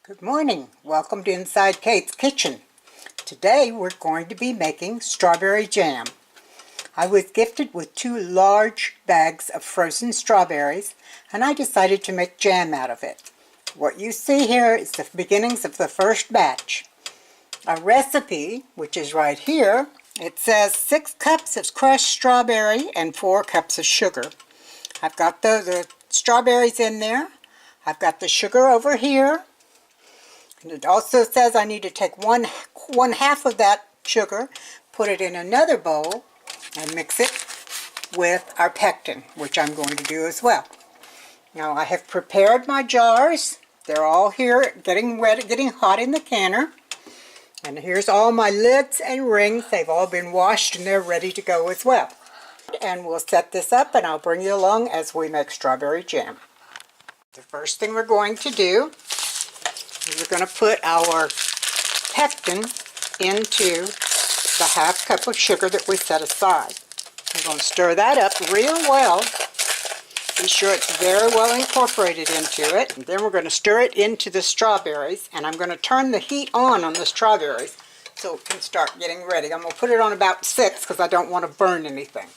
Good morning. Welcome to Inside Kate's Kitchen. Today we're going to be making strawberry jam. I was gifted with 2 large bags of frozen strawberries and I decided to make jam out of it. What you see here is the beginnings of the first batch. Our recipe, which is right here, it says 6 cups of crushed strawberry and 4 cups of sugar. I've got the strawberries in there. I've got the sugar over here. And it also says I need to take one half of that sugar, put it in another bowl, and mix it with our pectin, which I'm going to do as well. Now I have prepared my jars. They're all here getting ready, getting hot in the canner. And here's all my lids and rings. They've all been washed and they're ready to go as well. And we'll set this up and I'll bring you along as we make strawberry jam. The first thing we're going to do, we're going to put our pectin into the half cup of sugar that we set aside. We're going to stir that up real well. Be sure it's very well incorporated into it. And then we're going to stir it into the strawberries, and I'm going to turn the heat on the strawberries so it can start getting ready. I'm going to put it on about 6 because I don't want to burn anything.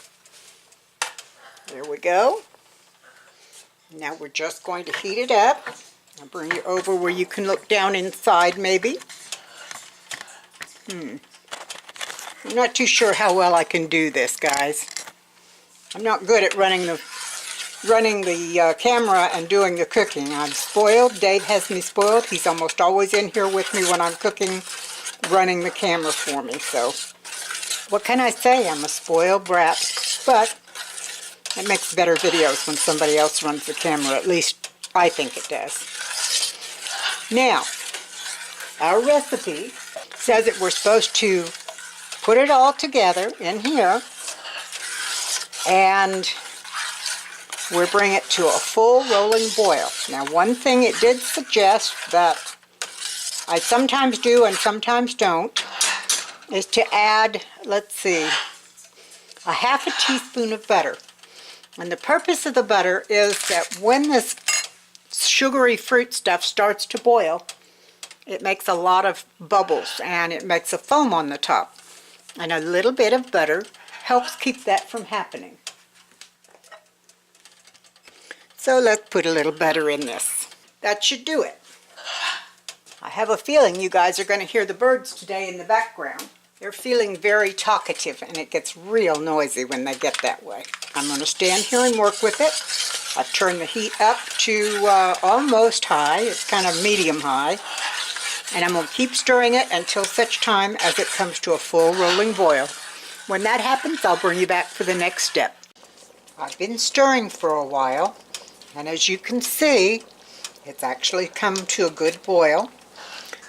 There we go. Now we're just going to heat it up. I'll bring you over where you can look down inside maybe. I'm not too sure how well I can do this, guys. I'm not good at running the camera and doing the cooking. I'm spoiled. Dave has me spoiled. He's almost always in here with me when I'm cooking, running the camera for me. So what can I say? I'm a spoiled brat. But it makes better videos when somebody else runs the camera. At least I think it does. Now, our recipe says that we're supposed to put it all together in here and we'll bring it to a full rolling boil. Now, one thing it did suggest that I sometimes do and sometimes don't is to add, let's see, a half a teaspoon of butter. And the purpose of the butter is that when this sugary fruit stuff starts to boil, it makes a lot of bubbles and it makes a foam on the top. And a little bit of butter helps keep that from happening. So let's put a little butter in this. That should do it. I have a feeling you guys are going to hear the birds today in the background. They're feeling very talkative and it gets real noisy when they get that way. I'm going to stand here and work with it. I've turned the heat up to almost high. It's kind of medium high. And I'm going to keep stirring it until such time as it comes to a full rolling boil. When that happens, I'll bring you back for the next step. I've been stirring for a while, and as you can see, it's actually come to a good boil.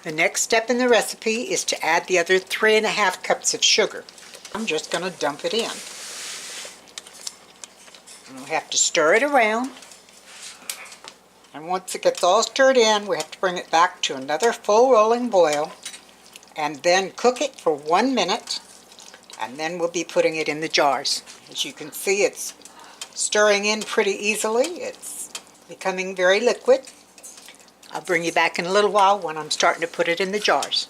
The next step in the recipe is to add the other 3½ cups of sugar. I'm just going to dump it in. And we have to stir it around. And once it gets all stirred in, we have to bring it back to another full rolling boil and then cook it for 1 minute, and then we'll be putting it in the jars. As you can see, it's stirring in pretty easily. It's becoming very liquid. I'll bring you back in a little while when I'm starting to put it in the jars.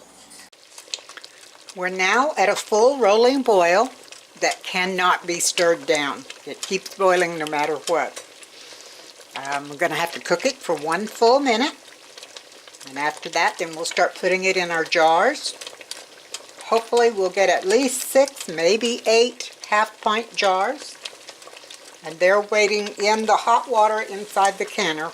We're now at a full rolling boil that cannot be stirred down. It keeps boiling no matter what. We're going to have to cook it for 1 full minute, and after that then we'll start putting it in our jars. Hopefully we'll get at least 6, maybe 8 half-pint jars, and they're waiting in the hot water inside the canner.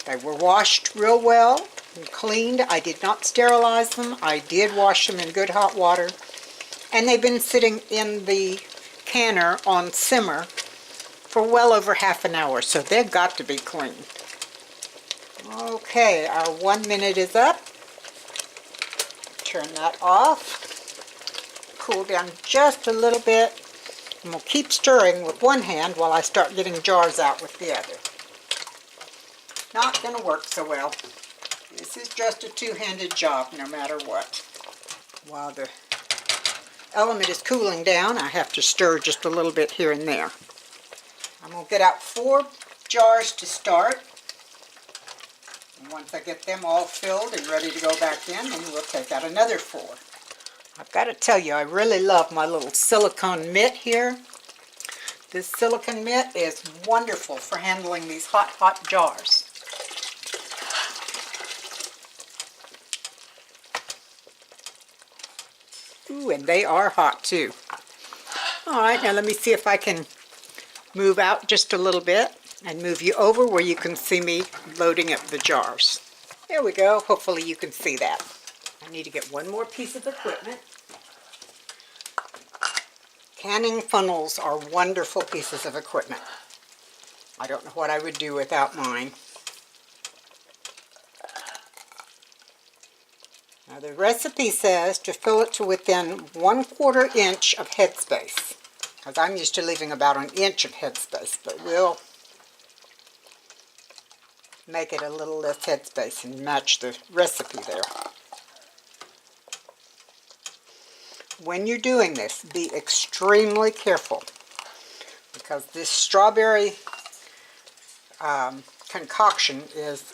They were washed real well and cleaned. I did not sterilize them. I did wash them in good hot water, and they've been sitting in the canner on simmer for well over half an hour, so they've got to be clean. Okay, our 1 minute is up. Turn that off. Cool down just a little bit, and we'll keep stirring with one hand while I start getting jars out with the other. Not going to work so well. This is just a two-handed job no matter what. While the element is cooling down, I have to stir just a little bit here and there. I'm going to get out 4 jars to start. And once I get them all filled and ready to go back in, then we'll take out another 4. I've got to tell you, I really love my little silicone mitt here. This silicone mitt is wonderful for handling these hot jars. Ooh, and they are hot too. All right, now let me see if I can move out just a little bit and move you over where you can see me loading up the jars. There we go. Hopefully you can see that. I need to get one more piece of equipment. Canning funnels are wonderful pieces of equipment. I don't know what I would do without mine. Now the recipe says to fill it to within 1/4 inch of headspace, because I'm used to leaving about an inch of headspace, but we'll make it a little less headspace and match the recipe there. When you're doing this, be extremely careful, because this strawberry concoction is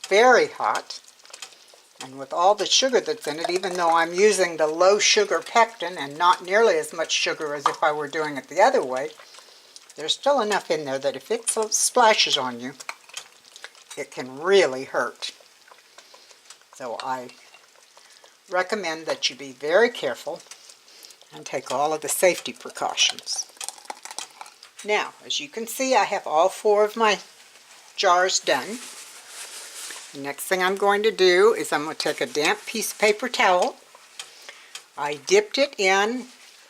very hot, and with all the sugar that's in it, even though I'm using the low sugar pectin and not nearly as much sugar as if I were doing it the other way, there's still enough in there that if it splashes on you, it can really hurt. So I recommend that you be very careful and take all of the safety precautions. Now, as you can see, I have all 4 of my jars done. The next thing I'm going to do is I'm going to take a damp piece of paper towel. I dipped it in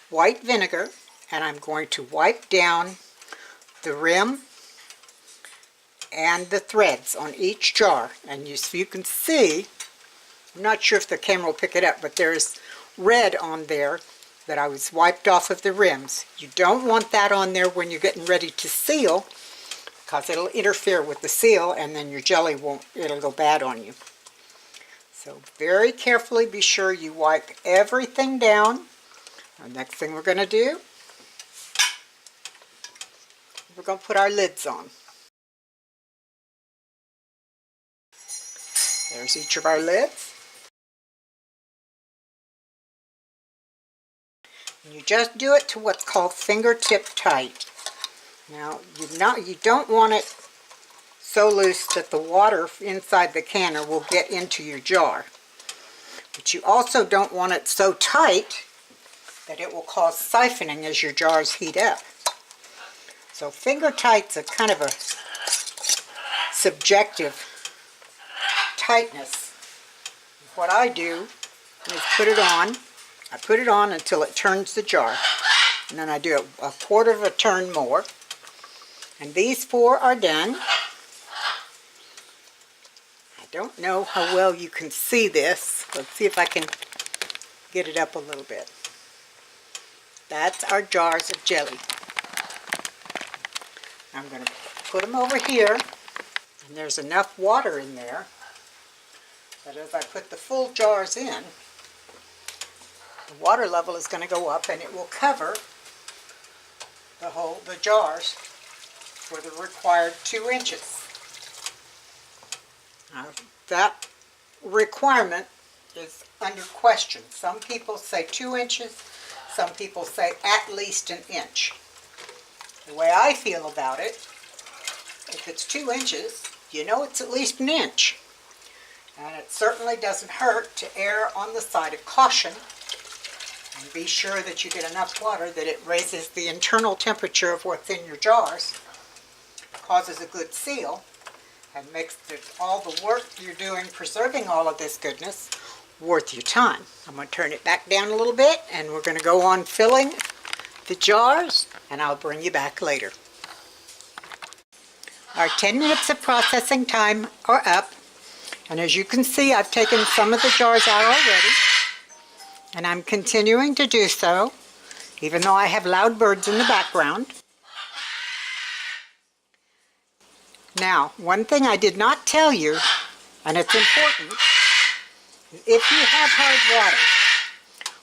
white vinegar, and I'm going to wipe down the rim and the threads on each jar. And you can see, I'm not sure if the camera will pick it up, but there's red on there that I was wiped off of the rims. You don't want that on there when you're getting ready to seal, because it'll interfere with the seal and then your jelly it'll go bad on you. So very carefully be sure you wipe everything down. The next thing we're going to do, we're going to put our lids on. There's each of our lids. And you just do it to what's called fingertip tight. Now, you don't want it so loose that the water inside the canner will get into your jar. But you also don't want it so tight that it will cause siphoning as your jars heat up. So finger tight's a kind of a subjective tightness. What I do is put it on. I put it on until it turns the jar. And then I do it a 1/4 of a turn more. And these 4 are done. I don't know how well you can see this. Let's see if I can get it up a little bit. That's our jars of jelly. I'm going to put them over here. And there's enough water in there that as I put the full jars in, the water level is going to go up and it will cover the jars for the required 2 inches. Now, that requirement is under question. Some people say 2 inches, some people say at least an inch. The way I feel about it, if it's 2 inches, you know it's at least an inch. And it certainly doesn't hurt to err on the side of caution and be sure that you get enough water that it raises the internal temperature of what's in your jars, causes a good seal, and makes all the work you're doing preserving all of this goodness worth your time. I'm going to turn it back down a little bit, and we're going to go on filling the jars, and I'll bring you back later. Our 10 minutes of processing time are up, and as you can see, I've taken some of the jars out already, and I'm continuing to do so, even though I have loud birds in the background. Now, one thing I did not tell you, and it's important, if you have hard water,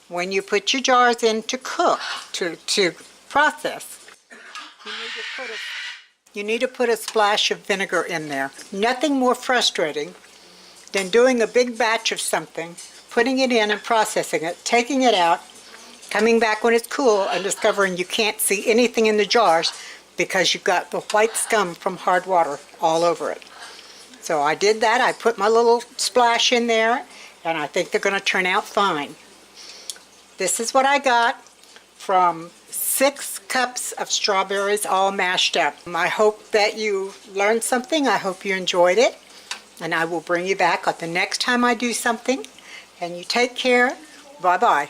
when you put your jars in to cook, to process, you need to put a splash of vinegar in there. Nothing more frustrating than doing a big batch of something, putting it in and processing it, taking it out, coming back when it's cool and discovering you can't see anything in the jars because you've got the white scum from hard water all over it. So I did that. I put my little splash in there, and I think they're going to turn out fine. This is what I got from 6 cups of strawberries all mashed up. I hope that you learned something. I hope you enjoyed it. And I will bring you back the next time I do something. And you take care. Bye-bye.